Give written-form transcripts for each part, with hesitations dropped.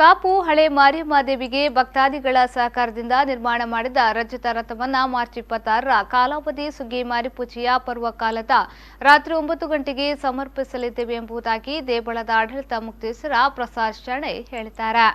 ಕಾಪು ಹಳೆ ಮಾರಿಯಮ್ಮ ದೇವಿಗೆ ಭಕ್ತಾದಿಗಳ ಸಹಕಾರದಿಂದ ನಿರ್ಮಾಣ ಮಾಡಿದ ರಜತ ರಥವನ್ನು ಮಾರ್ಚ್ 26ರ ಕಾಲಾವಧಿ ಸುಗ್ಗಿ ಮಾರಿಪೂಜೆಯ ಪರ್ವಕಾಲದ ರಾತ್ರಿ 9 ಗಂಟೆಗೆ ಸಮರ್ಪಿಸಲಿದ್ದೇವೆ ಎಂಬುದಾಗಿ ದೇವಳದ ಆಡಳಿತ ಮುಕ್ತೇಸರ ಪ್ರಸಾದ್ ಶೆಣೈ ಹೇಳಿದ್ದಾರೆ.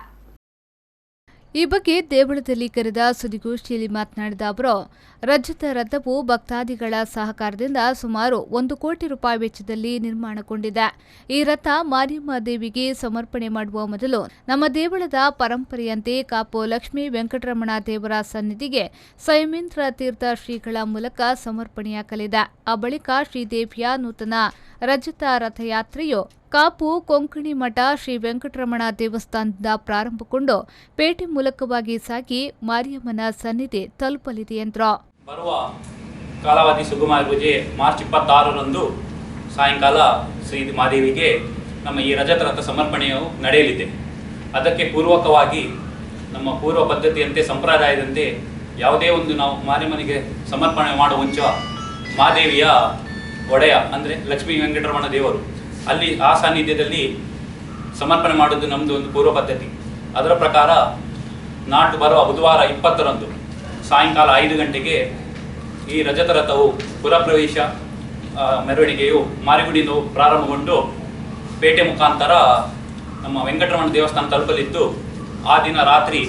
ಈ ಬಗ್ಗೆ ದೇವಳದಲ್ಲಿ ಕರೆದ ಸುದ್ದಿಗೋಷ್ಠಿಯಲ್ಲಿ ಮಾತನಾಡಿದ ಅವರು, ರಜತ ರಥವು ಭಕ್ತಾದಿಗಳ ಸಹಕಾರದಿಂದ ಸುಮಾರು 1 ಕೋಟಿ ರೂಪಾಯಿ ವೆಚ್ಚದಲ್ಲಿ ನಿರ್ಮಾಣಗೊಂಡಿದೆ. ಈ ರಥ ಮಾರಿಯಮ್ಮ ದೇವಿಗೆ ಸಮರ್ಪಣೆ ಮಾಡುವ ಮೊದಲು ನಮ್ಮ ದೇವಳದ ಪರಂಪರೆಯಂತೆ ಕಾಪು ಲಕ್ಷ್ಮೀ ವೆಂಕಟರಮಣ ದೇವರ ಸನ್ನಿಧಿಗೆ ಸಂಯಮೇಂದ್ರ ತೀರ್ಥ ಶ್ರೀಗಳ ಮೂಲಕ ಸಮರ್ಪಣೆಯಾಗಲಿದೆ. ಆ ಬಳಿಕ ಶ್ರೀದೇವಿಯ ನೂತನ ರಜತ ರಥಯಾತ್ರೆಯು ಕಾಪು ಕೊಂಕಣಿ ಮಠ ಶ್ರೀ ವೆಂಕಟರಮಣ ದೇವಸ್ಥಾನದಿಂದ ಪ್ರಾರಂಭಗೊಂಡು ಪೇಟೆ ಮೂಲಕವಾಗಿ ಸಾಗಿ ಮಾರಿಯಮ್ಮನ ಸನ್ನಿಧಿ ತಲುಪಲಿದೆ ಎಂದರು. ಬರುವ ಕಾಲಾವಧಿ ಸುಗಮ ಪೂಜೆ ಮಾರ್ಚ್ 26ರಂದು ಸಾಯಂಕಾಲ ಶ್ರೀ ಮಾದೇವಿಗೆ ನಮ್ಮ ಈ ರಜತ ರಥ ಸಮರ್ಪಣೆಯು ನಡೆಯಲಿದೆ. ಅದಕ್ಕೆ ಪೂರ್ವಕವಾಗಿ ನಮ್ಮ ಪೂರ್ವ ಪದ್ಧತಿಯಂತೆ ಸಂಪ್ರದಾಯದಂತೆ ಯಾವುದೇ ಒಂದು ನಾವು ಮಾರಿಯಮ್ಮನಿಗೆ ಸಮರ್ಪಣೆ ಮಾಡುವ ಮುಂಚೆ ಮಾದೇವಿಯ ಒಡೆಯ ಅಂದರೆ ಲಕ್ಷ್ಮೀ ವೆಂಕಟರಮಣ ದೇವರು ಅಲ್ಲಿ ಆ ಸಾನ್ನಿಧ್ಯದಲ್ಲಿ ಸಮರ್ಪಣೆ ಮಾಡೋದು ನಮ್ಮದು ಒಂದು ಪೂರ್ವ ಪದ್ಧತಿ. ಅದರ ಪ್ರಕಾರ ನಾಟು ಬರುವ ಬುಧವಾರ 20ರಂದು ಸಾಯಂಕಾಲ 5 ಗಂಟೆಗೆ ಈ ರಜತ ರಥವು ಪುರಪ್ರವೇಶ ಮೆರವಣಿಗೆಯು ಮಾರಿಗುಡಿಯಿಂದ ಪ್ರಾರಂಭಗೊಂಡು ಪೇಟೆ ಮುಖಾಂತರ ನಮ್ಮ ವೆಂಕಟರಮಣ ದೇವಸ್ಥಾನ ತಲುಪಲಿದ್ದು, ಆ ದಿನ ರಾತ್ರಿ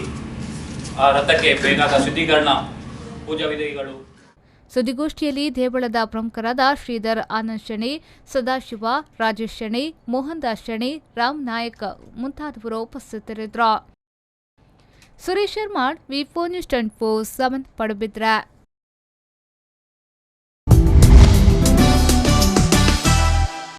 ಆ ರಥಕ್ಕೆ ಬೇಕಾದ ಶುದ್ಧೀಕರಣ ಪೂಜಾ ವಿಧಿಗಳು. ಸುದ್ದಿಗೋಷ್ಠಿಯಲ್ಲಿ ದೇವಳದ ಪ್ರಮುಖರಾದ ಶ್ರೀಧರ್ ಆನಂದ್ ಶೆಣೈ, ಸದಾಶಿವ, ರಾಜೇಶ್ ಶೆಣೈ, ಮೋಹನ್ ದಾಸ್ ಶೆಣೈ, ರಾಮ್ ನಾಯಕ್ ಮುಂತಾದವರು ಉಪಸ್ಥಿತರಿದ್ದರು. ಸುರೇಶ್ ಶರ್ಮಾ, ವಿ4 ನ್ಯೂಸ್ 24/7 ಪಡುಬಿದ್ರೆ.